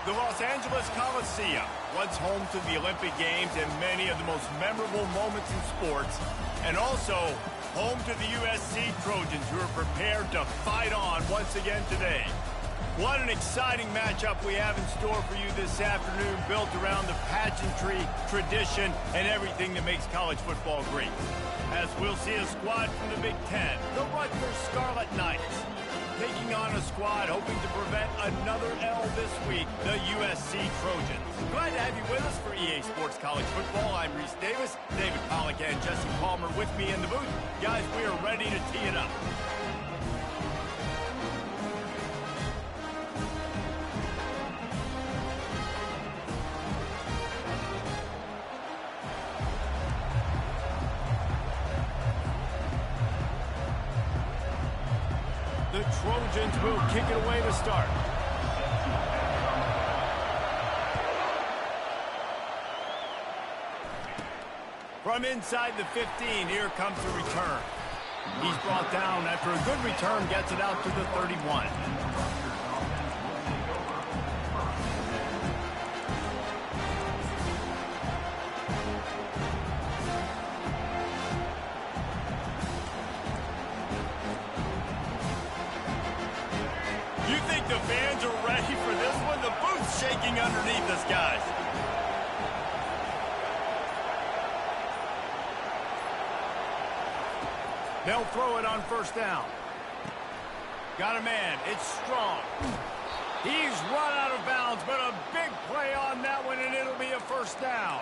The Los Angeles Coliseum, once home to the Olympic Games and many of the most memorable moments in sports, and also home to the USC Trojans, who are prepared to fight on once again today. What an exciting matchup we have in store for you this afternoon, built around the pageantry, tradition, and everything that makes college football great. As we'll see a squad from the Big Ten, the Rutgers Scarlet Knights, taking on a squad hoping to prevent another L this week, the USC Trojans. Glad to have you with us for EA Sports College Football. I'm Reese Davis, David Pollack and Jesse Palmer with me in the booth. Guys, we are ready to tee it up. The Trojans will kick it away to start. From inside the 15, here comes the return. He's brought down after a good return, gets it out to the 31. You think the fans are ready for this one? The booth's shaking underneath us, guys. They'll throw it on first down. Got a man. It's Strong. He's run out of bounds, but a big play on that one, and it'll be a first down.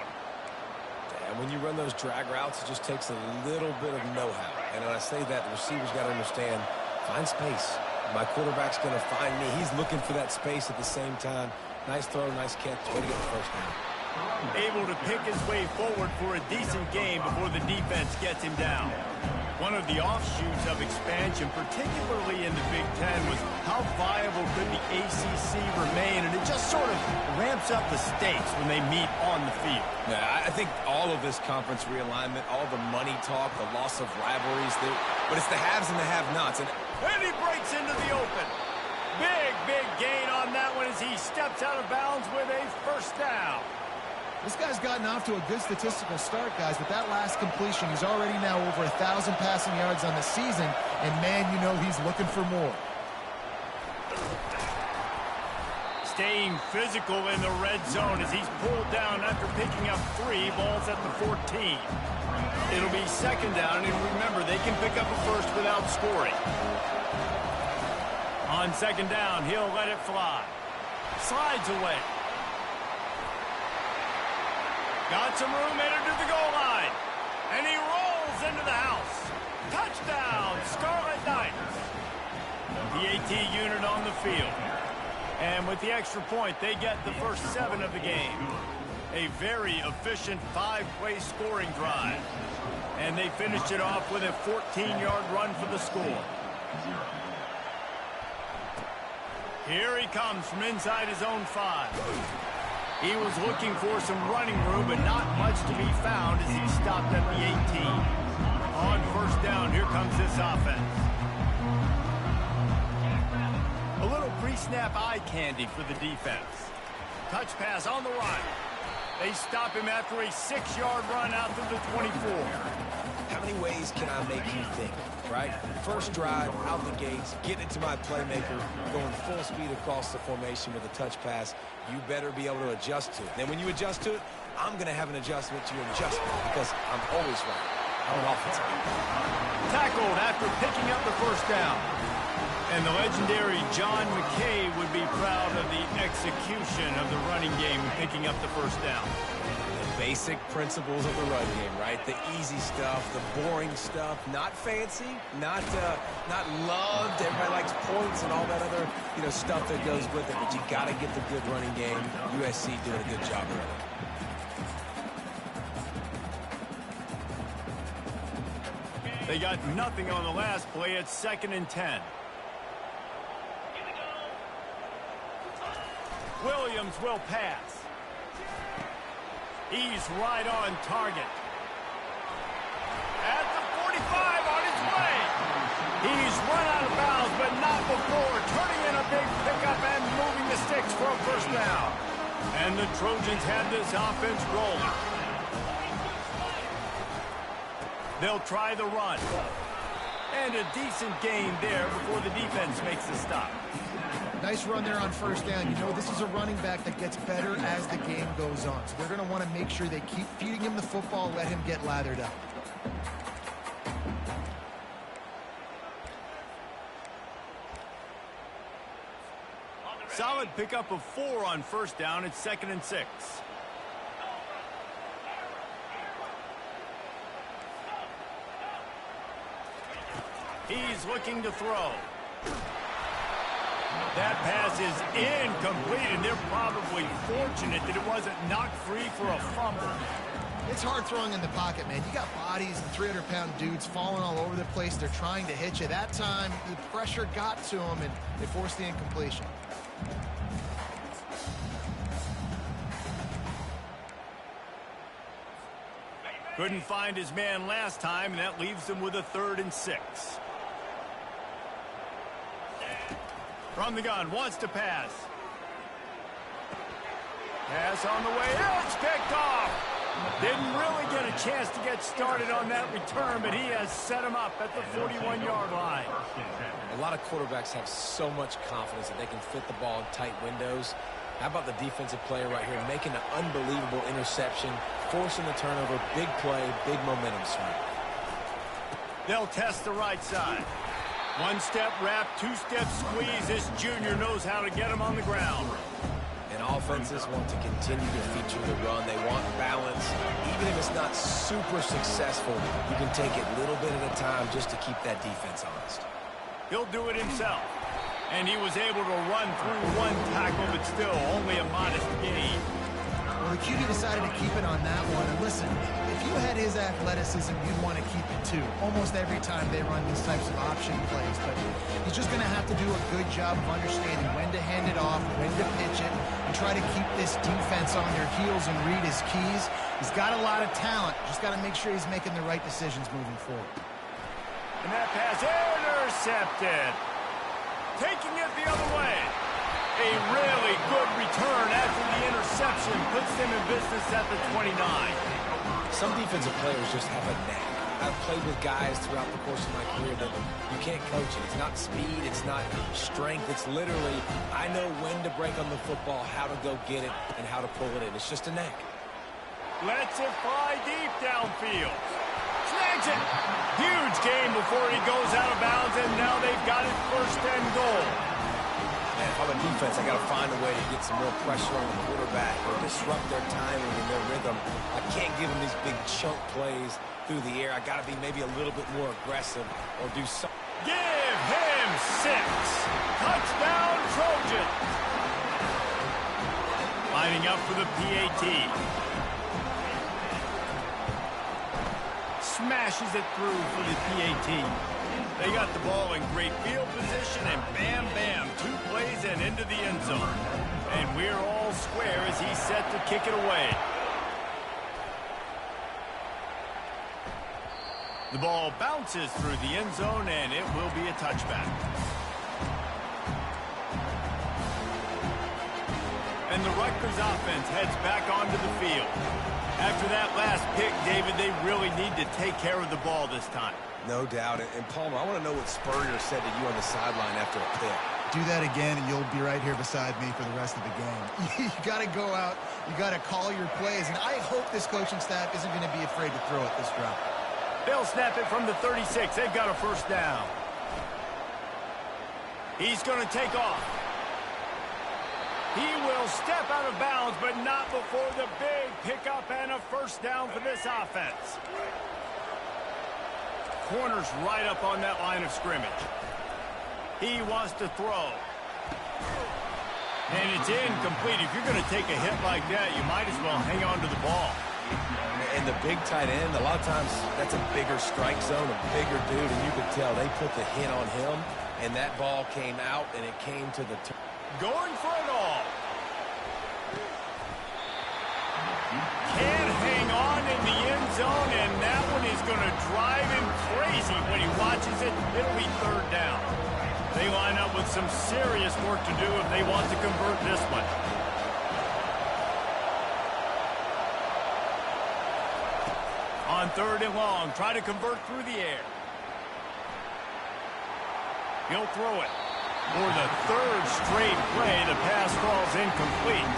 And when you run those drag routes, it just takes a little bit of know-how. And when I say that, the receivers got to understand, find space. My quarterback's going to find me. He's looking for that space at the same time. Nice throw, nice catch. Way to get the first down. Able to pick his way forward for a decent game before the defense gets him down. One of the offshoots of expansion, particularly in the Big Ten, was how viable could the ACC remain, and it just sort of ramps up the stakes when they meet on the field. Yeah, I think all of this conference realignment, all the money talk, the loss of rivalries, but it's the haves and the have-nots. And he breaks into the open. Big gain on that one as he steps out of bounds with a first down. This guy's gotten off to a good statistical start, guys, but that last completion, he's already now over 1,000 passing yards on the season, and man, you know he's looking for more. Staying physical in the red zone as he's pulled down after picking up 3 balls at the 14. It'll be second down, and remember, they can pick up a first without scoring. On second down, he'll let it fly. Slides away. Got some room, headed to the goal line. And he rolls into the house. Touchdown, Scarlet Knights. The AT unit on the field. And with the extra point, they get the first 7 of the game. A very efficient 5-play scoring drive. And they finished it off with a 14-yard run for the score. Here he comes from inside his own 5. He was looking for some running room, but not much to be found as he stopped at the 18. On first down, here comes this offense. A little pre-snap eye candy for the defense. Touch pass on the run. They stop him after a 6-yard run out to the 24. how many ways can I make you think, right? First drive, out the gates, getting it to my playmaker, going full speed across the formation with a touch pass. You better be able to adjust to it. Then when you adjust to it, I'm going to have an adjustment to your adjustment because I'm always right. I'm an offensive guy. Tackled after picking up the first down. And the legendary John McKay would be proud of the execution of the running game, picking up the first down. The basic principles of the run game, right? The easy stuff, the boring stuff, not fancy, not loved. Everybody likes points and all that other, stuff that goes with it. But you got to get the good running game. USC doing a good job of it. They got nothing on the last play. It's 2nd and 10. Williams will pass. He's right on target. At the 45 on his way. He's run out of bounds, but not before turning in a big pickup and moving the sticks for a first down. And the Trojans have this offense rolling. They'll try the run. And a decent gain there before the defense makes the stop. Nice run there on first down. You know, this is a running back that gets better as the game goes on. So they're going to want to make sure they keep feeding him the football, let him get lathered up. Solid pickup of 4 on first down. It's 2nd and 6. He's looking to throw. That pass is incomplete, and they're probably fortunate that it wasn't knocked free for a fumble. It's hard throwing in the pocket, man. You got bodies and 300-pound dudes falling all over the place. They're trying to hit you. That time, the pressure got to them, and they forced the incompletion. Couldn't find his man last time, and that leaves him with a 3rd and 6. From the gun, wants to pass. Pass on the way. It's picked off. Didn't really get a chance to get started on that return, but he has set him up at the 41-yard line. A lot of quarterbacks have so much confidence that they can fit the ball in tight windows. How about the defensive player right here making an unbelievable interception, forcing the turnover, big play, big momentum swing. They'll test the right side. 1-step wrap, 2-step squeeze. This junior knows how to get him on the ground. And offenses want to continue to feature the run. They want balance. Even if it's not super successful, you can take it little bit at a time just to keep that defense honest. He'll do it himself. And he was able to run through 1 tackle, but still only a modest gain. Well, the QB decided to keep it on that one. And listen, if you had his athleticism, you'd want to keep it too. Almost every time they run these types of option plays. But he's just going to have to do a good job of understanding when to hand it off, when to pitch it, and try to keep this defense on their heels and read his keys. He's got a lot of talent. Just got to make sure he's making the right decisions moving forward. And that pass intercepted. Taking it the other way. A really good return after the interception puts them in business at the 29. Some defensive players just have a knack. I've played with guys throughout the course of my career that you can't coach it. It's not speed, it's not strength. It's literally, I know when to break on the football, how to go get it, and how to pull it in. It's just a knack. Lets it fly deep downfield. Snags it. Huge gain before he goes out of bounds, and now they've got it 1st and goal. Man, if I'm a defense, I got to find a way to get some more pressure on the quarterback or disrupt their timing and their rhythm. I can't give them these big chunk plays through the air. I got to be maybe a little bit more aggressive or do something. Give him 6. Touchdown, Trojans. Lining up for the PAT. Smashes it through for the PAT. They got the ball in great field position, and bam, bam, 2 plays and into the end zone. And we're all square as he's set to kick it away. The ball bounces through the end zone, and it will be a touchback. And the Rutgers offense heads back onto the field. After that last pick, David, they really need to take care of the ball this time. No doubt. And Palmer, I want to know what Spurrier said to you on the sideline after a pick. Do that again, and you'll be right here beside me for the rest of the game. You got to go out. You got to call your plays. And I hope this coaching staff isn't going to be afraid to throw it this drive. They'll snap it from the 36. They've got a 1st down. He's going to take off. He will step out of bounds, but not before the big pickup and a 1st down for this offense. Corner's right up on that line of scrimmage. He wants to throw. And it's incomplete. If you're going to take a hit like that, you might as well hang on to the ball. And the big tight end, a lot of times that's a bigger strike zone, a bigger dude, and you could tell they put the hit on him, and that ball came out, and it came to the going for it all. Can't hang on in the end zone, and that one is going to drive him crazy when he watches it. It'll be 3rd down. They line up with some serious work to do if they want to convert this one. On 3rd and long, try to convert through the air. He'll throw it. For the 3rd straight play, the pass falls incomplete.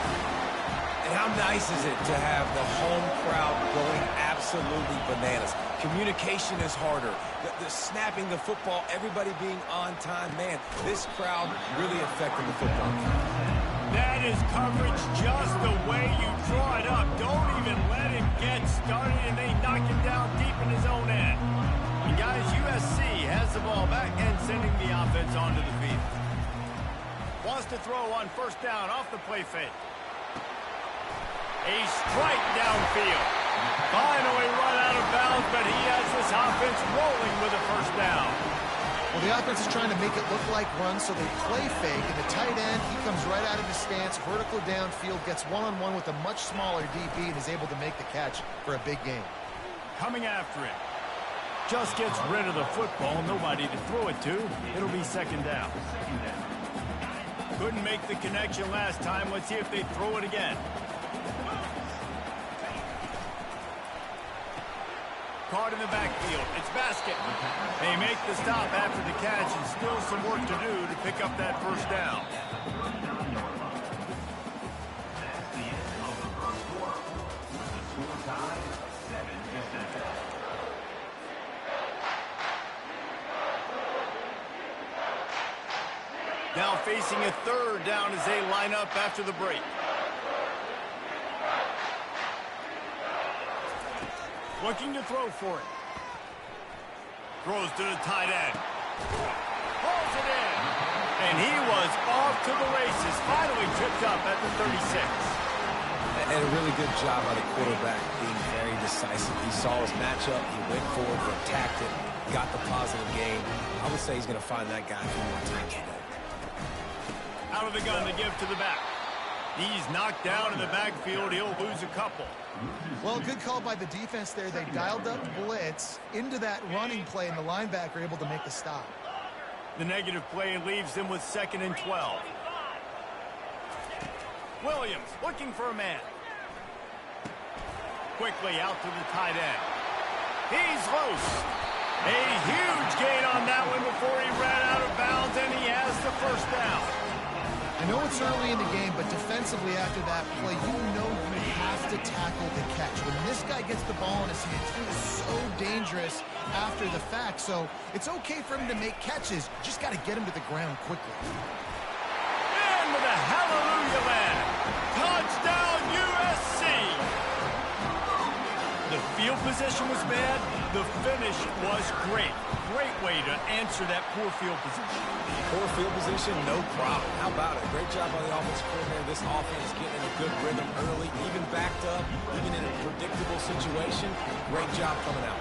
And how nice is it to have the home crowd going absolutely bananas? Communication is harder. The snapping the football, everybody being on time. Man, this crowd really affected the football. That is coverage just the way you draw it up. Don't even let him get started, and they knock him down deep in his own end. And guys, USC has the ball back and sending the offense onto the field. Wants to throw on 1st down off the play fake. A strike downfield. Finally run out of bounds, but he has this offense rolling with a 1st down. Well, the offense is trying to make it look like runs, so they play fake, and the tight end, he comes right out of his stance, vertical downfield, gets one-on-one with a much smaller DB, and is able to make the catch for a big gain. Coming after it. Just gets rid of the football, nobody to throw it to. It'll be 2nd down. Couldn't make the connection last time. Let's see if they throw it again. Caught in the backfield. It's Basket. They make the stop after the catch, and still some work to do to pick up that 1st down. Now facing a 3rd down as they line up after the break. Looking to throw for it. Throws to the tight end. Pulls it in. And he was off to the races. Finally tripped up at the 36. And a really good job by the quarterback being very decisive. He saw his matchup. He went forward, attacked it, got the positive gain. I would say he's going to find that guy a few more times today. Out of the gun to give to the back. He's knocked down in the backfield. He'll lose a couple. Well, good call by the defense there. They dialed up blitz into that running play, and the linebacker able to make the stop. The negative play leaves them with 2nd and 12. Williams looking for a man. Quickly out to the tight end. He's loose. A huge gain on that one before he ran out of bounds, and he has the 1st down. I know it's early in the game, but defensively after that play, you know you have to tackle the catch. When this guy gets the ball in his hands, he is so dangerous after the fact. So it's okay for him to make catches. Just got to get him to the ground quickly. And with a hallelujah land. Touchdown USC. The field position was bad. The finish was great. Great way to answer that poor field position. Poor field position, no problem. How about it? Great job by the offensive coordinator. This offense getting in a good rhythm early, even backed up, even in a predictable situation. Great job coming out.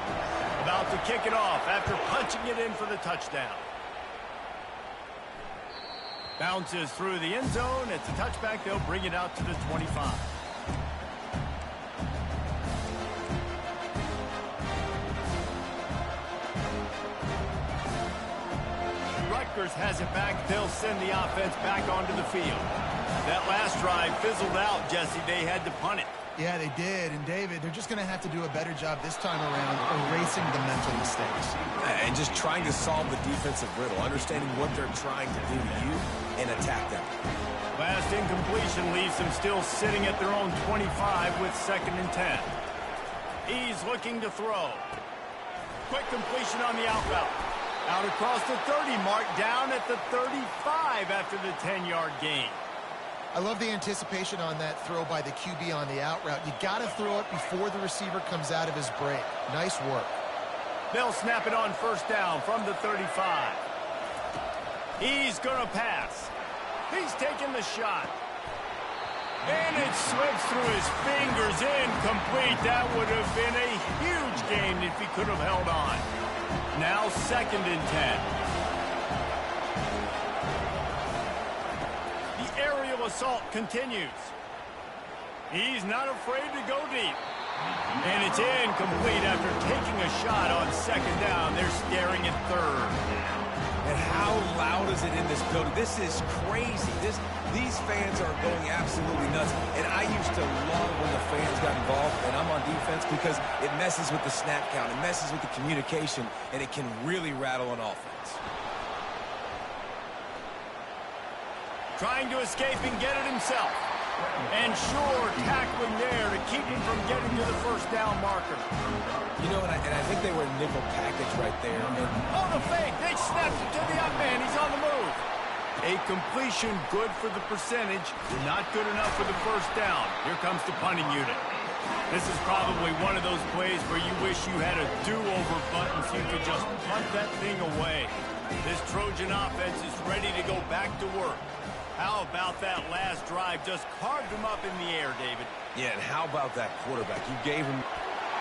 About to kick it off after punching it in for the touchdown. Bounces through the end zone. It's a touchback. They'll bring it out to the 25. Rutgers has it back. They'll send the offense back onto the field. That last drive fizzled out, Jesse. They had to punt it. Yeah, they did. And, David, they're just going to have to do a better job this time around erasing the mental mistakes. And just trying to solve the defensive riddle, understanding what they're trying to do to you and attack them. Last incompletion leaves them still sitting at their own 25 with 2nd and 10. He's looking to throw. Quick completion on the out route. Out across the 30 mark, down at the 35 after the 10-yard gain. I love the anticipation on that throw by the QB on the out route. You got to throw it before the receiver comes out of his break. Nice work. They'll snap it on 1st down from the 35. He's going to pass. He's taking the shot. And it slips through his fingers, incomplete. That would have been a huge gain if he could have held on. Now 2nd and 10. The aerial assault continues. He's not afraid to go deep. And it's incomplete after taking a shot on 2nd down. They're staring at 3rd. And how loud is it in this building? This is crazy. These fans are going absolutely nuts. And I used to love when the fans got involved, and I'm on defense because it messes with the snap count. It messes with the communication, and it can really rattle an offense. Trying to escape and get it himself. And sure, tackling there to keep him from getting to the first down marker. You know, and I think they were a nickel package right there. Oh, the fake. They snapped it to the up man. He's on the move. A completion good for the percentage, not good enough for the first down. Here comes the punting unit. This is probably one of those plays where you wish you had a do-over button so you could just punt that thing away. This Trojan offense is ready to go back to work. How about that last drive? Just carved him up in the air, David. Yeah, and how about that quarterback? You gave him...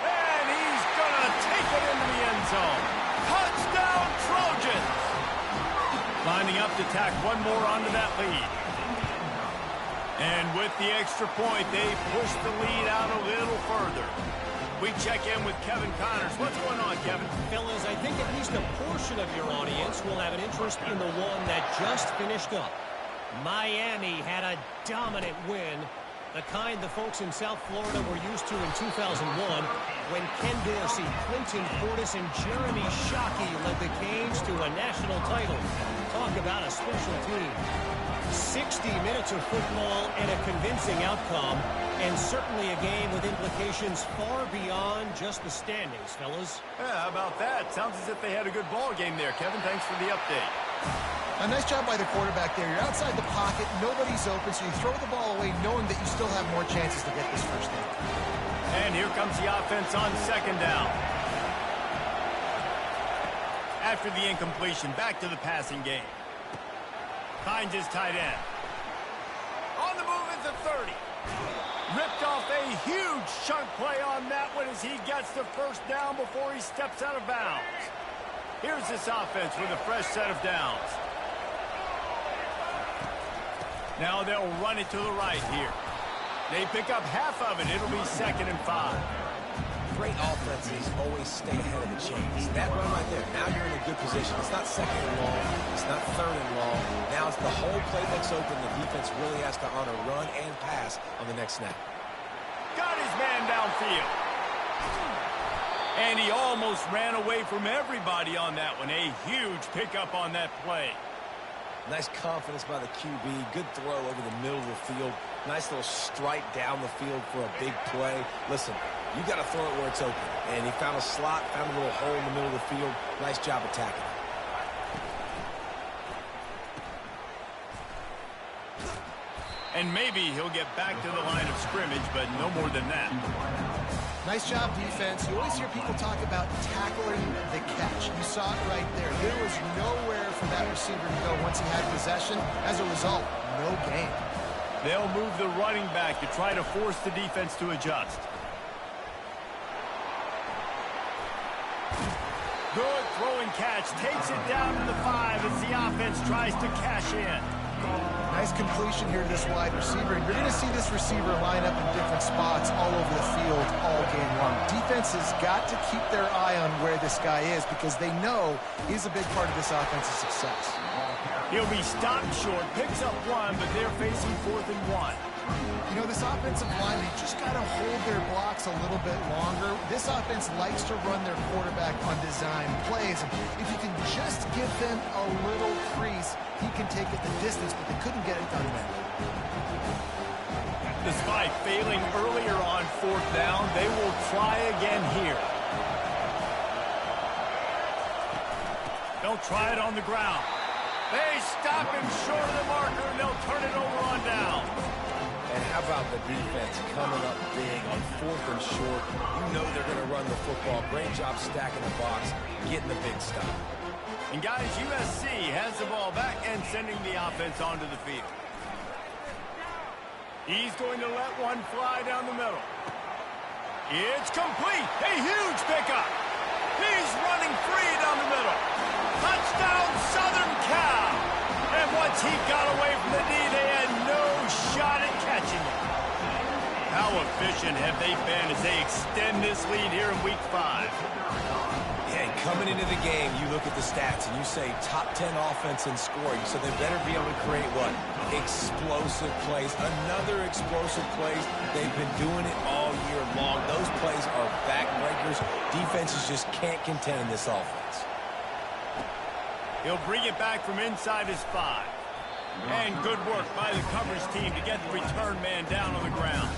And he's going to take it into the end zone. Touchdown, Trojans! Lining up to tack one more onto that lead. And with the extra point, they push the lead out a little further. We check in with Kevin Connors. What's going on, Kevin? Fellas, I think at least a portion of your audience will have an interest in the one that just finished up. Miami had a dominant win, the kind the folks in South Florida were used to in 2001 when Ken Dorsey, Clinton Portis, and Jeremy Shockey led the Canes to a national title. Talk about a special team. 60 minutes of football and a convincing outcome, and certainly a game with implications far beyond just the standings, fellas. Yeah, how about that? Sounds as if they had a good ball game there, Kevin. Thanks for the update. A nice job by the quarterback there. You're outside the pocket, nobody's open, so you throw the ball away knowing that you still have more chances to get this first down. And here comes the offense on second down. After the incompletion, back to the passing game. Finds his tight end. On the move is the 30. Ripped off a huge chunk play on that one as he gets the first down before he steps out of bounds. Here's this offense with a fresh set of downs. Now they'll run it to the right here. They pick up half of it. It'll be 2nd and 5. Great offenses always stay ahead of the chains. That run right there, now you're in a good position. It's not 2nd and long. It's not 3rd and long. Now it's the whole playbook's open. The defense really has to honor run and pass on the next snap. Got his man downfield. And he almost ran away from everybody on that one. A huge pickup on that play. Nice confidence by the QB. Good throw over the middle of the field. Nice little strike down the field for a big play. Listen, you got to throw it where it's open. And he found a slot, found a little hole in the middle of the field. Nice job attacking it. And maybe he'll get back to the line of scrimmage, but no more than that. Nice job, defense. You always hear people talk about tackling the catch. You saw it right there. There was nowhere for that receiver to go once he had possession. As a result, no gain. They'll move the running back to try to force the defense to adjust. Good throwing catch. Takes it down to the 5 as the offense tries to cash in. Nice completion here to this wide receiver. And you're going to see this receiver line up in different spots all over the field all game long. Defense has got to keep their eye on where this guy is because they know he's a big part of this offense's success. He'll be stopped short, picks up 1, but they're facing 4th and 1. You know, this offensive line, they just got to hold their blocks a little bit longer. This offense likes to run their quarterback on design plays. And if you can just give them a little crease, he can take it the distance, but they couldn't get it done there. Despite failing earlier on 4th down, they will try again here. They'll try it on the ground. They stop him short of the marker, and they'll turn it over on down. And how about the defense coming up big on 4th and short? You know they're going to run the football. Great job stacking the box, getting the big stop. And guys, USC has the ball back and sending the offense onto the field. He's going to let one fly down the middle. It's complete. A huge pickup. He's running free down the middle. Touchdown, Southern Cal. And once he got away from the D, they had no shot at catching him. How efficient have they been as they extend this lead here in Week 5? Yeah, Coming into the game, you look at the stats and you say top 10 offense in scoring, so they better be able to create what? Explosive plays. Another explosive plays. They've been doing it all year long. Those plays are backbreakers. Defenses just can't contend this offense. He'll bring it back from inside his 5. And good work by the coverage team to get the return man down on the ground.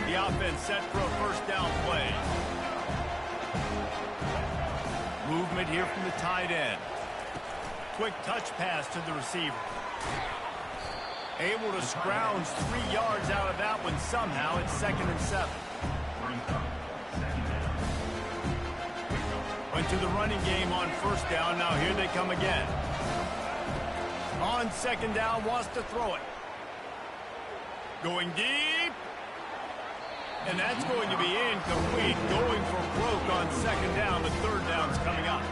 The offense set for a first down play. Movement here from the tight end. Quick touch pass to the receiver. Able to scrounge 3 yards out of that one somehow. It's 2nd and 7. Went to the running game on first down. Now here they come again. On 2nd down, wants to throw it. Going deep. And that's going to be incomplete. Going for broke on 2nd down. The 3rd down's coming up.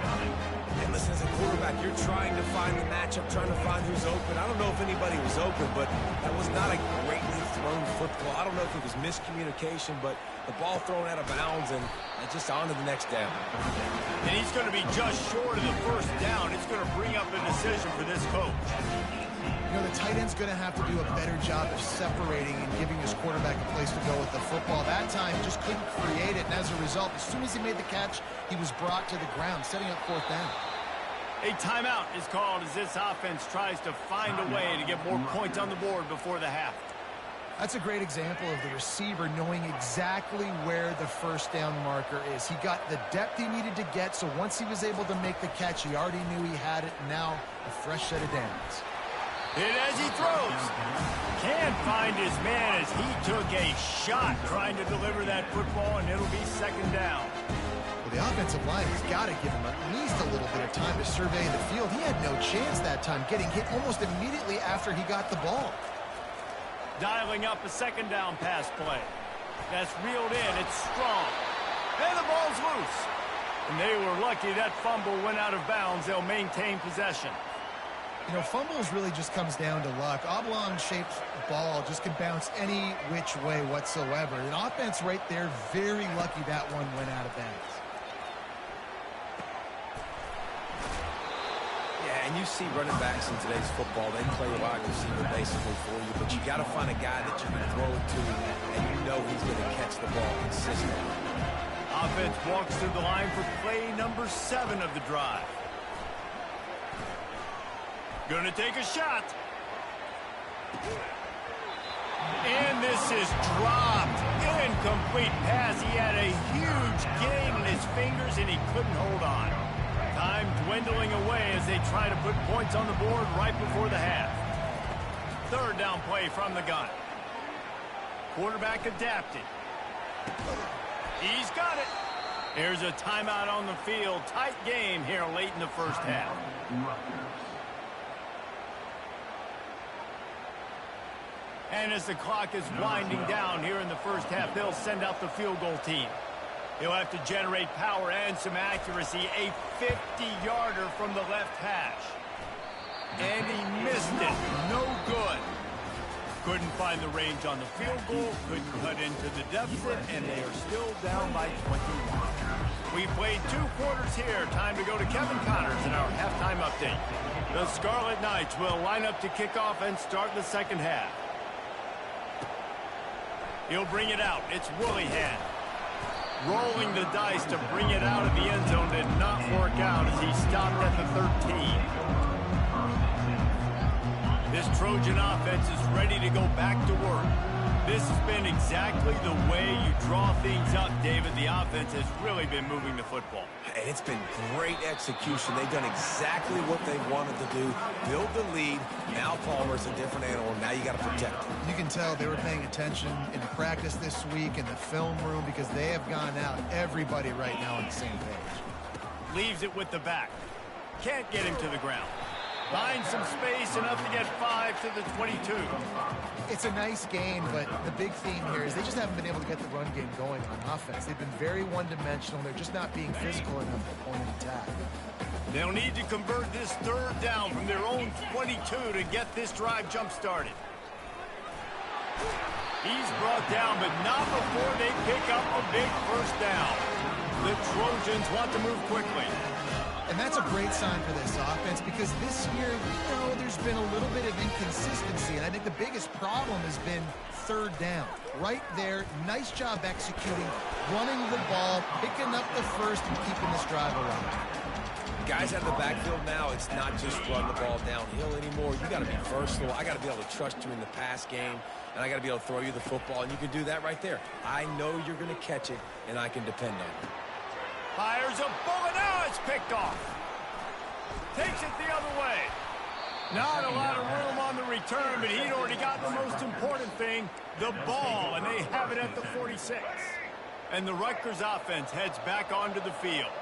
And listen, as a quarterback, you're trying to find the matchup, trying to find who's open. I don't know if anybody was open, but that was not a greatly thrown football. I don't know if it was miscommunication, but the ball thrown out of bounds and just on to the next down. And he's going to be just short of the 1st down. It's going to bring up a decision for this coach. You know, the tight end's going to have to do a better job of separating and giving his quarterback a place to go with the football. That time, he just couldn't create it, and as a result, as soon as he made the catch, he was brought to the ground, setting up 4th down. A timeout is called as this offense tries to find a way to get more points on the board before the half. That's a great example of the receiver knowing exactly where the 1st down marker is. He got the depth he needed to get, so once he was able to make the catch, he already knew he had it, and now a fresh set of downs. Hit as he throws. Can't find his man as he took a shot trying to deliver that football, and it'll be 2nd down. Well, the offensive line has got to give him at least a little bit of time to survey the field. He had no chance that time, getting hit almost immediately after he got the ball. Dialing up a 2nd down pass play. That's reeled in. It's strong. And the ball's loose. And they were lucky that fumble went out of bounds. They'll maintain possession. You know, fumbles really just comes down to luck. Oblong-shaped ball just can bounce any which way whatsoever. An offense right there, very lucky that one went out of bounds. Yeah, and you see running backs in today's football, they play wide receiver basically for you, but you got to find a guy that you can throw it to, and you know he's going to catch the ball consistently. Offense walks through the line for play number 7 of the drive. Gonna take a shot. And this is dropped. Incomplete pass. He had a huge gain in his fingers and he couldn't hold on. Time dwindling away as they try to put points on the board right before the half. 3rd down play from the gun. Quarterback adapted. He's got it. Here's a timeout on the field. Tight game here late in the 1st half. And as the clock is winding down here in the 1st half, they'll send out the field goal team. He'll have to generate power and some accuracy. A 50-yarder from the left hash. And he missed it. No good. Couldn't find the range on the field goal. Couldn't cut into the deficit. And they are still down by 21. We played 2 quarters here. Time to go to Kevin Connors in our halftime update. The Scarlet Knights will line up to kick off and start the 2nd half. He'll bring it out. It's Willihan. Rolling the dice to bring it out of the end zone did not work out as he stopped at the 13. This Trojan offense is ready to go back to work. This has been exactly the way you draw things up, David. The offense has really been moving the football. And it's been great execution. They've done exactly what they wanted to do. Build the lead. Now Palmer's a different animal. Now you got to protect him. You can tell they were paying attention in practice this week in the film room because they have gone out. Everybody right now on the same page. Leaves it with the back. Can't get him to the ground. Finds some space, enough to get 5 to the 22. It's a nice gain, but the big theme here is they just haven't been able to get the run game going on offense. They've been very one-dimensional. They're just not being physical enough at point of attack. They'll need to convert this 3rd down from their own 22 to get this drive jump-started. He's brought down, but not before they pick up a big 1st down. The Trojans want to move quickly. And that's a great sign for this offense because this year, we know there's been a little bit of inconsistency, and I think the biggest problem has been third down. Right there, nice job executing, running the ball, picking up the first, and keeping this drive alive. Guys out of the backfield now, it's not just run the ball downhill anymore. You got to be versatile. I got to be able to trust you in the pass game, and I got to be able to throw you the football, and you can do that right there. I know you're going to catch it, and I can depend on it. Fires a bullet. Now it's picked off. Takes it the other way. Not a lot of room on the return, but he'd already got the most important thing, the ball, and they have it at the 46. And the Rutgers offense heads back onto the field.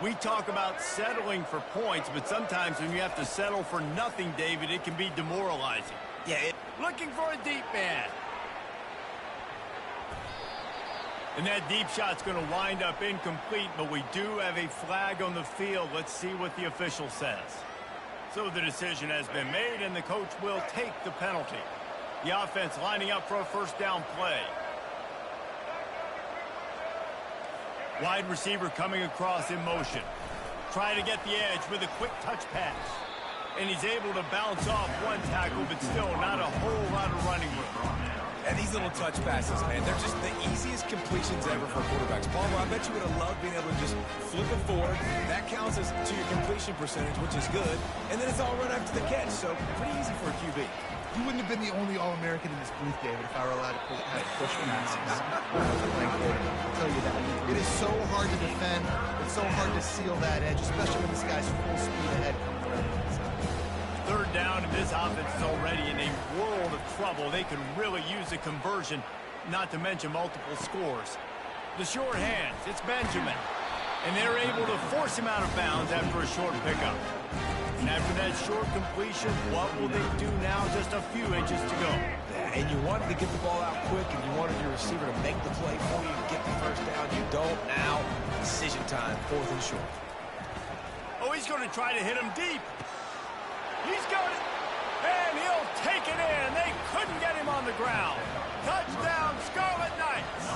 We talk about settling for points, but sometimes when you have to settle for nothing, David, it can be demoralizing. Yeah, Looking for a deep man. And that deep shot's going to wind up incomplete, but we do have a flag on the field. Let's see what the official says. So the decision has been made, and the coach will take the penalty. The offense lining up for a first down play. Wide receiver coming across in motion. Trying to get the edge with a quick touch pass. And he's able to bounce off one tackle, but still not a whole lot of running room. And these little touch passes, man, they're just the easiest completions ever for quarterbacks. Palmer, I bet you would have loved being able to just flip it forward. That counts as to your completion percentage, which is good. And then it's all run after the catch, so pretty easy for a QB. You wouldn't have been the only All-American in this booth, David, if I were allowed to push passes. I'll tell you that. It is so hard to defend. It's so hard to seal that edge, especially when this guy's full speed ahead. Third down, and this offense is already in a world of trouble. They could really use a conversion, not to mention multiple scores. The short hands, it's Benjamin. And they're able to force him out of bounds after a short pickup. And after that short completion, what will they do now? Just a few inches to go. Yeah, and you wanted to get the ball out quick, and you wanted your receiver to make the play for you, get the first down. You don't now. Decision time, 4th and short. Oh, he's going to try to hit him deep. He's got it, and he'll take it in. They couldn't get him on the ground. Touchdown, Scarlet Knights.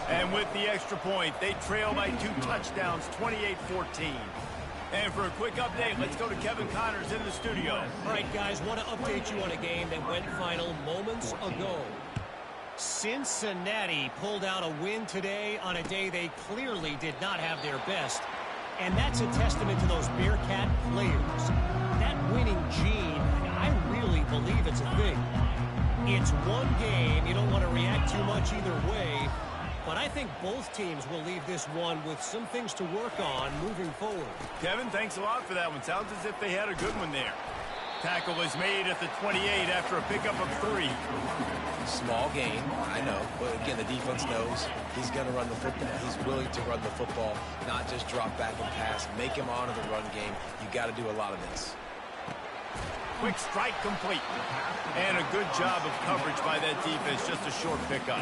And with the extra point, they trail by 2 touchdowns, 28-14. And for a quick update, let's go to Kevin Connors in the studio. All right, guys, want to update you on a game that went final moments ago. Cincinnati pulled out a win today on a day they clearly did not have their best. And that's a testament to those Bearcat players. That winning gene, I really believe it's a thing. It's one game. You don't want to react too much either way. But I think both teams will leave this one with some things to work on moving forward. Kevin, thanks a lot for that one. Sounds as if they had a good one there. Tackle is made at the 28 after a pickup of 3. Small game, I know, but again, the defense knows he's going to run the football. He's willing to run the football, not just drop back and pass, make him honor the run game. You got to do a lot of this. Quick strike complete. And a good job of coverage by that defense, just a short pickup.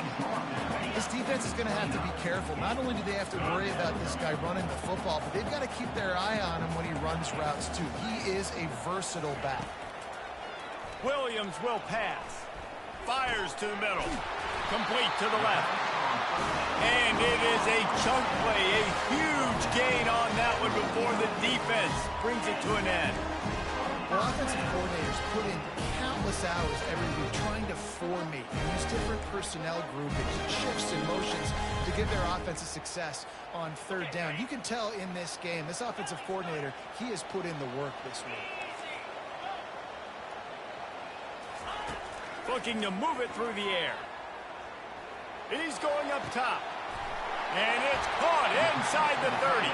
This defense is going to have to be careful. Not only do they have to worry about this guy running the football, but they've got to keep their eye on him when he runs routes, too. He is a versatile back. Williams will pass. Fires to the middle. Complete to the left. And it is a chunk play. A huge gain on that one before the defense brings it to an end. Well, offensive coordinators put in countless hours every week trying to formate and use different personnel groupings, shifts, and motions to give their offensive success on third down. You can tell in this game, this offensive coordinator, he has put in the work this week. Looking to move it through the air. He's going up top. And it's caught inside the 30.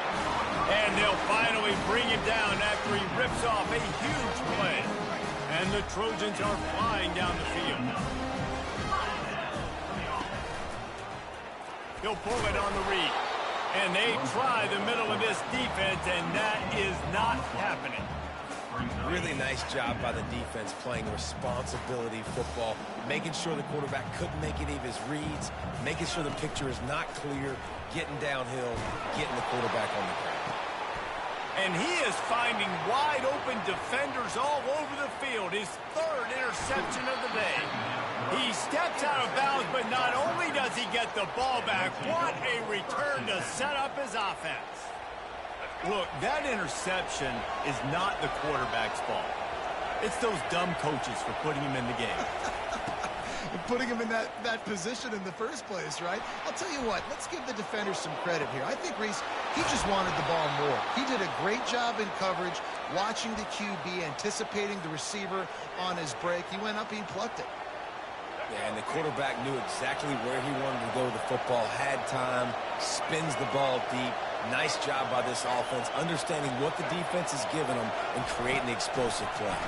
And they'll finally bring him down after he rips off a huge play. And the Trojans are flying down the field. He'll pull it on the read. And they try the middle of this defense, and that is not happening. Really nice job by the defense playing responsibility football, making sure the quarterback couldn't make any of his reads, making sure the picture is not clear, getting downhill, getting the quarterback on the ground. And he is finding wide open defenders all over the field. His 3rd interception of the day. He steps out of bounds, but not only does he get the ball back, what a return to set up his offense. Look, that interception is not the quarterback's fault. It's those dumb coaches for putting him in the game. Putting him in that position in the first place, right? I'll tell you what, let's give the defenders some credit here. I think Reese, he just wanted the ball more. He did a great job in coverage, watching the QB, anticipating the receiver on his break. He went up and he plucked it. Yeah, and the quarterback knew exactly where he wanted to go with the football, had time, spins the ball deep. Nice job by this offense, understanding what the defense is giving them and creating the explosive play.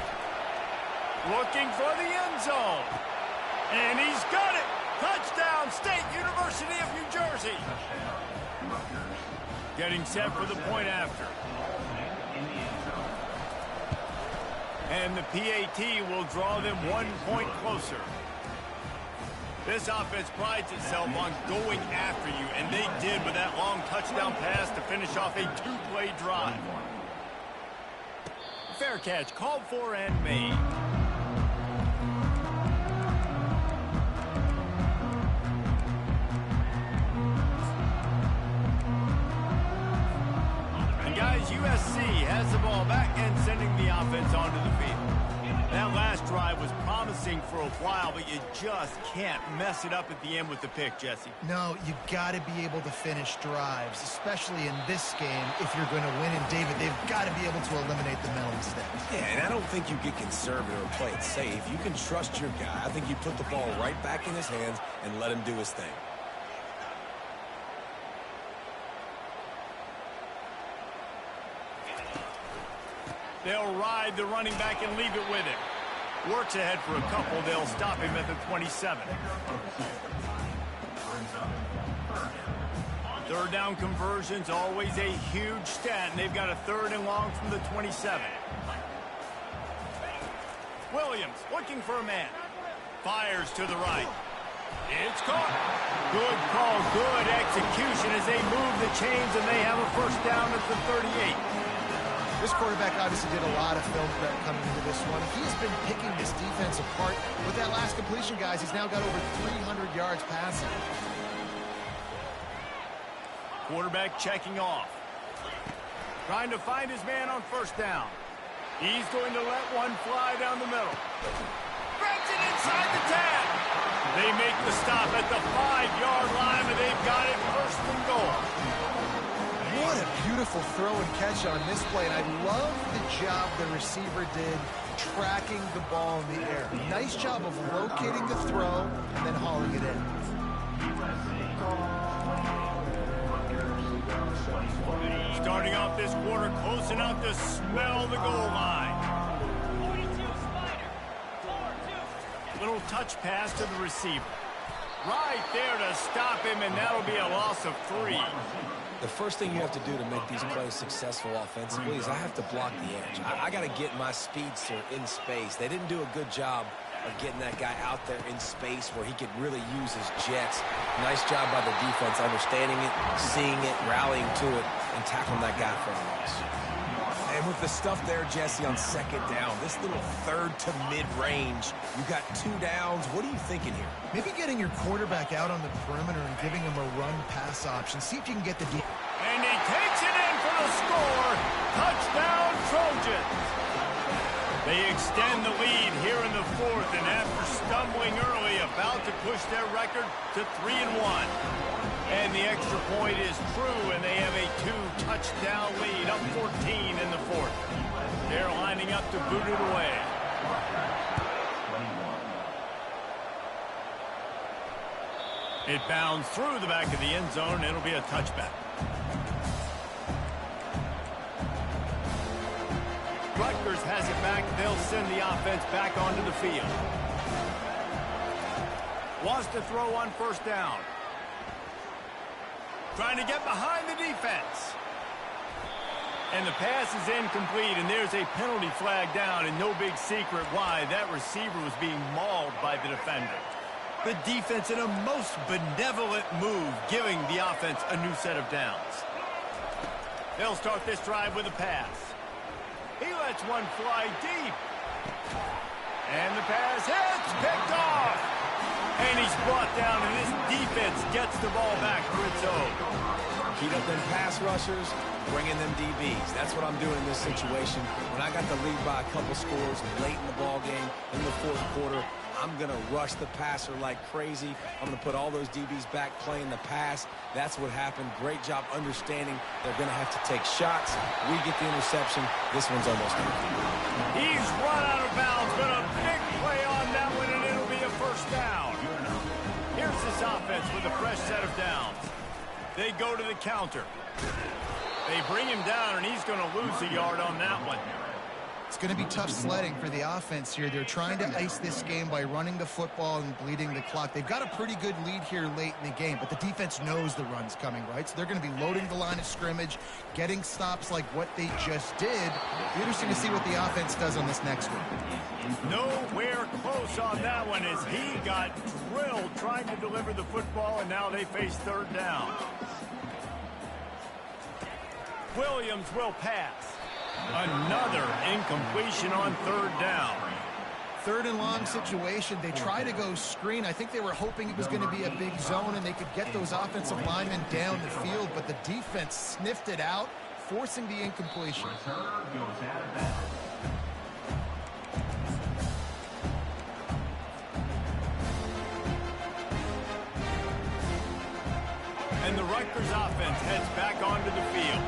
Looking for the end zone. And he's got it. Touchdown, State University of New Jersey. Getting set for the point after. And the PAT will draw them 1 point closer. This offense prides itself on going after you, and they did with that long touchdown pass to finish off a two-play drive. Fair catch, called for and made. And guys, USC has the ball back and sending the offense onto the field. That last drive was promising for a while, but you just can't mess it up at the end with the pick, Jesse. No, you got to be able to finish drives, especially in this game if you're going to win. And, David, they've got to be able to eliminate the mental mistakes. Yeah, and I don't think you get conservative or play it safe. You can trust your guy. I think you put the ball right back in his hands and let him do his thing. They'll ride the running back and leave it with him. Works ahead for a couple. They'll stop him at the 27. Third down conversions, always a huge stat, and they've got a 3rd and long from the 27. Williams looking for a man. Fires to the right. It's caught. Good call, good execution as they move the chains, and they have a 1st down at the 38. This quarterback obviously did a lot of film prep coming into this one. He's been picking this defense apart. With that last completion, guys, he's now got over 300 yards passing. Quarterback checking off. Trying to find his man on 1st down. He's going to let one fly down the middle. Threads it inside the 10. They make the stop at the 5-yard line, and they've got it 1st and goal. What a beautiful throw and catch on this play. And I love the job the receiver did tracking the ball in the air. Nice job of locating the throw and then hauling it in. Starting off this quarter close enough to smell the goal line. 42 Spider. 4-2. Little touch pass to the receiver. Right there to stop him, and that'll be a loss of 3. The first thing you have to do to make these plays successful offensively is I have to block the edge. I got to get my speedster in space. They didn't do a good job of getting that guy out there in space where he could really use his jets. Nice job by the defense, understanding it, seeing it, rallying to it, and tackling that guy for a loss. And with the stuff there, Jesse, on 2nd down, this little 3rd to mid-range, you got 2 downs. What are you thinking here? Maybe getting your quarterback out on the perimeter and giving him a run-pass option. See if you can get the deep. And he takes it in for the score. Touchdown, Trojans. They extend the lead here in the 4th, and after stumbling early, about to push their record to 3-1. And the extra point is true, and they have a 2-touchdown lead, up 14 in the 4th. They're lining up to boot it away. It bounds through the back of the end zone, and it'll be a touchback. Rutgers has it back. They'll send the offense back onto the field. Wants to throw on 1st down. Trying to get behind the defense. And the pass is incomplete, and there's a penalty flag down, and no big secret why. That receiver was being mauled by the defender. The defense in a most benevolent move, giving the offense a new set of downs. They'll start this drive with a pass. He lets one fly deep. And the pass hits, picked off. And he's brought down, and this defense gets the ball back for its own. Heat up them pass rushers, bring in them DBs. That's what I'm doing in this situation. When I got the lead by a couple scores late in the ball game, in the fourth quarter, I'm going to rush the passer like crazy. I'm going to put all those DBs back playing the pass. That's what happened. Great job understanding they're going to have to take shots. We get the interception. This one's almost done. He's run out of bounds, but a big play on that one, and it'll be a first down. Here's this offense with a fresh set of downs. They go to the counter. They bring him down, and he's going to lose a yard on that one. It's going to be tough sledding for the offense here. They're trying to ice this game by running the football and bleeding the clock. They've got a pretty good lead here late in the game, but the defense knows the run's coming, right? So they're going to be loading the line of scrimmage, getting stops like what they just did. It'll be interesting to see what the offense does on this next one. Nowhere close on that one as he got drilled trying to deliver the football, and now they face third down. Williams will pass. Another incompletion on third down. Third and long situation. They try to go screen. I think they were hoping it was going to be a big zone and they could get those offensive linemen down the field, but the defense sniffed it out, forcing the incompletion. And the Rutgers offense heads back onto the field.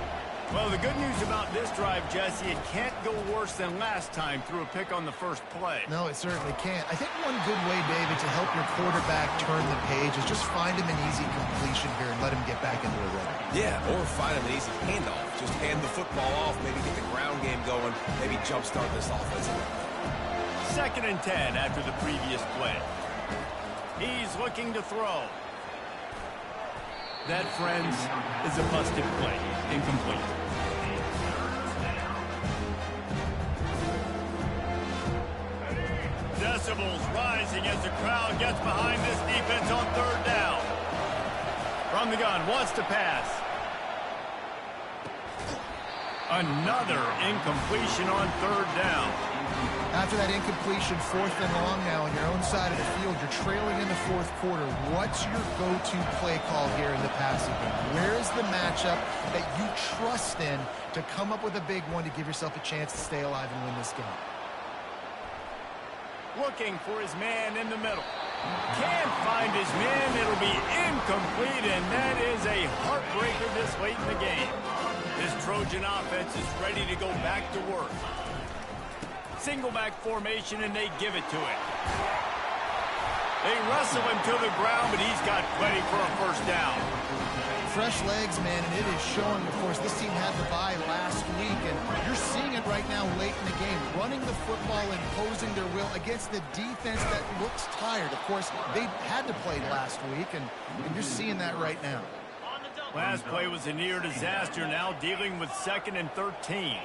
Well, the good news about this drive, Jesse, it can't go worse than last time through a pick on the first play. No, it certainly can't. I think one good way, David, to help your quarterback turn the page is just find him an easy completion here and let him get back into a rhythm. Yeah, or find him an easy handoff. Just hand the football off, maybe get the ground game going, maybe jumpstart this offensive. 2nd and 10 after the previous play. He's looking to throw. That, friends, is a busted play. Incomplete. Decibels rising as the crowd gets behind this defense on third down. From the gun, wants to pass. Another incompletion on third down. After that incompletion, 4th and long now on your own side of the field, you're trailing in the fourth quarter. What's your go-to play call here in the passing game? Where is the matchup that you trust in to come up with a big one to give yourself a chance to stay alive and win this game? Looking for his man in the middle. Can't find his man. It'll be incomplete, and that is a heartbreaker this late in the game. This Trojan offense is ready to go back to work. Single back formation, and they give it to him. They wrestle him to the ground, but he's got plenty for a first down. Fresh legs, man, and it is showing. Of course, this team had the bye last week, and you're seeing it right now late in the game. Running the football, imposing their will against the defense that looks tired. Of course, they had to play last week, and you're seeing that right now. Last play was a near disaster, now dealing with 2nd and 13.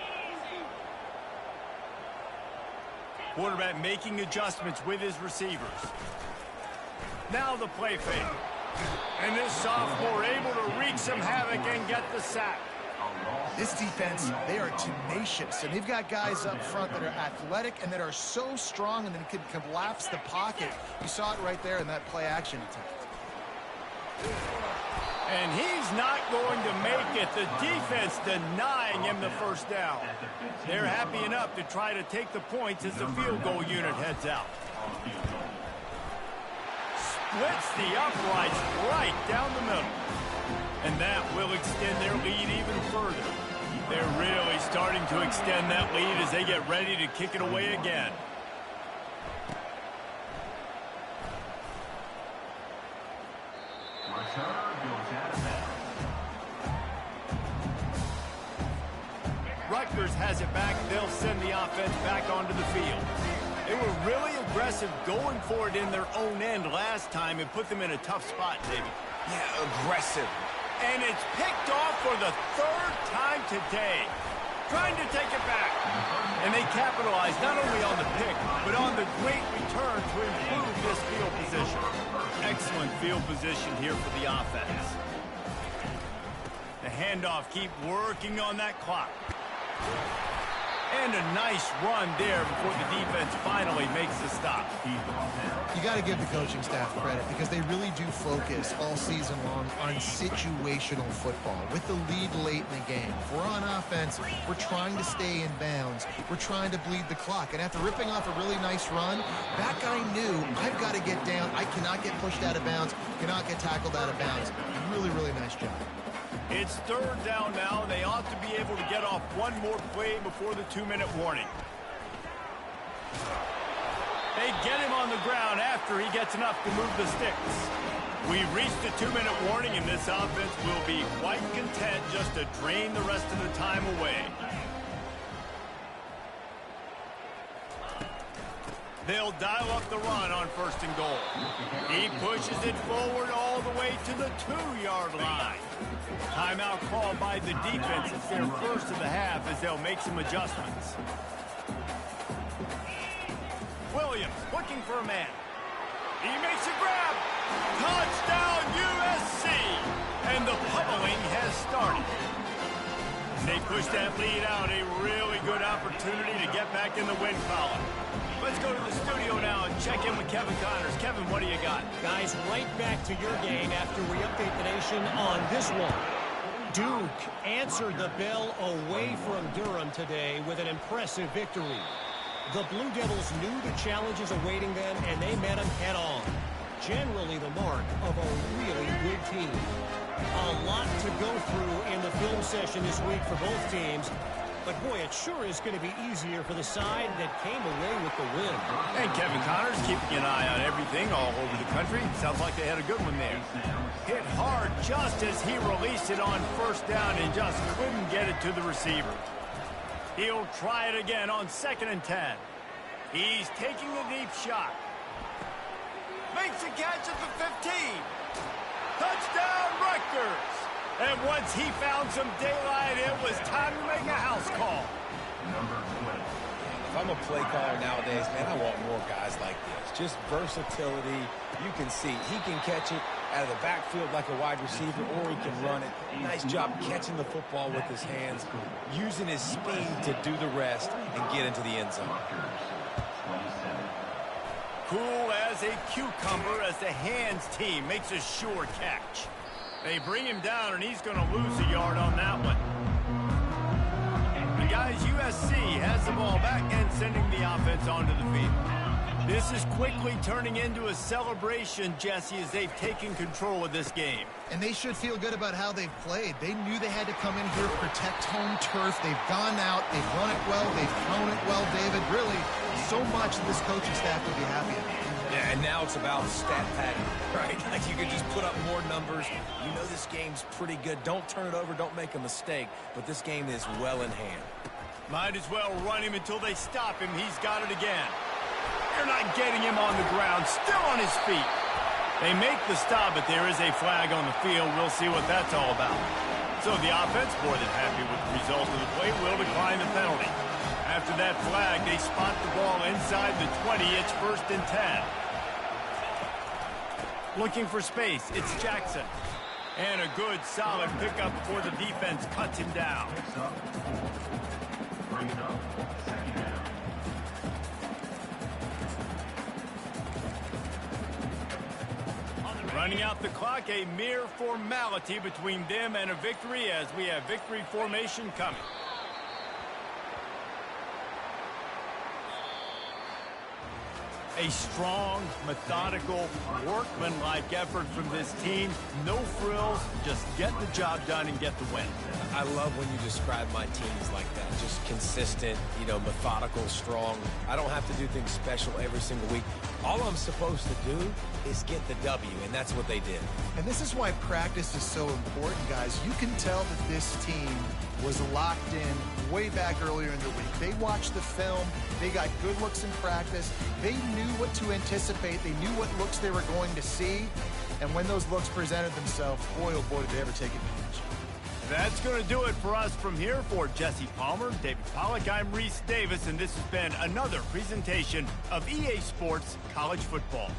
Quarterback making adjustments with his receivers. Now the play fake. And this sophomore able to wreak some havoc and get the sack. This defense, they are tenacious, and they've got guys up front that are athletic and that are so strong and that can collapse the pocket. You saw it right there in that play action attempt. And he's not going to make it. The defense denying him the first down. They're happy enough to try to take the points as the field goal unit heads out. Splits the uprights right down the middle. And that will extend their lead even further. They're really starting to extend that lead as they get ready to kick it away again. Rutgers has it back. They'll send the offense back onto the field. They were really aggressive going for it in their own end last time and put them in a tough spot, David. Yeah, aggressive. And it's picked off for the 3rd time today. Trying to take it back. And they capitalize not only on the pick, but on the great return to improve this field position. Excellent field position here for the offense. The handoff, keep working on that clock. And And a nice run there before the defense finally makes the stop. You got to give the coaching staff credit because they really do focus all season long on situational football. With the lead late in the game, if we're on offense, we're trying to stay in bounds. We're trying to bleed the clock. And after ripping off a really nice run, that guy knew, I've got to get down. I cannot get pushed out of bounds, cannot get tackled out of bounds. Really, really nice job. It's third down now. They ought to be able to get off one more play before the 2-minute warning. They get him on the ground after he gets enough to move the sticks. We've reached the 2-minute warning, and this offense will be quite content just to drain the rest of the time away. They'll dial up the run on 1st and goal. He pushes it forward all the way to the 2-yard line. Timeout called by the defense. It's their first of the half as they'll make some adjustments. Williams looking for a man. He makes a grab. Touchdown USC. And the pummeling has started. They push that lead out. A really good opportunity to get back in the win column. Let's go to the studio now and check in with Kevin Connors. Kevin, what do you got? Guys, right back to your game after we update the nation on this one. Duke answered the bell away from Durham today with an impressive victory. The Blue Devils knew the challenges awaiting them, and they met them head-on. Generally the mark of a really good team. A lot to go through in the film session this week for both teams. But, boy, it sure is going to be easier for the side that came away with the win. And Kevin Connors keeping an eye on everything all over the country. Sounds like they had a good one there. Hit hard just as he released it on 1st down and just couldn't get it to the receiver. He'll try it again on 2nd and 10. He's taking a deep shot. Makes a catch at the 15. Touchdown, Rutgers. And once he found some daylight, it was time to make a house call. If I'm a play caller nowadays, man, I want more guys like this. Just versatility. You can see he can catch it out of the backfield like a wide receiver, or he can run it. Nice job catching the football with his hands, using his speed to do the rest and get into the end zone. Cool as a cucumber as the hands team makes a sure catch. They bring him down, and he's going to lose a yard on that one. And guys, USC has the ball back and sending the offense onto the field. This is quickly turning into a celebration, Jesse, as they've taken control of this game. And they should feel good about how they've played. They knew they had to come in here, protect home turf. They've gone out, they've run it well, they've thrown it well, David. Really, so much of this coaching staff would be happy about. Yeah, and now it's about stat padding, right? Like you can just put up more numbers. You know this game's pretty good. Don't turn it over. Don't make a mistake. But this game is well in hand. Might as well run him until they stop him. He's got it again. They're not getting him on the ground. Still on his feet. They make the stop, but there is a flag on the field. We'll see what that's all about. So the offense, more than happy with the result of the play, will decline the penalty. After that flag, they spot the ball inside the 20. It's 1st and 10. Looking for space, it's Jackson. And a good, solid pickup before the defense cuts him down. Running out the clock, a mere formality between them and a victory as we have victory formation coming. A strong, methodical, workmanlike effort from this team. No frills, just get the job done and get the win. I love when you describe my teams like that. Just consistent, methodical, strong. I don't have to do things special every single week. All I'm supposed to do is get the W, and that's what they did. And this is why practice is so important, guys. You can tell that this team was locked in way back earlier in the week. They watched the film. They got good looks in practice. They knew what to anticipate. They knew what looks they were going to see. And when those looks presented themselves, boy, oh boy, did they ever take advantage. That's going to do it for us from here. For Jesse Palmer, David Pollack, I'm Reese Davis, and this has been another presentation of EA Sports College Football.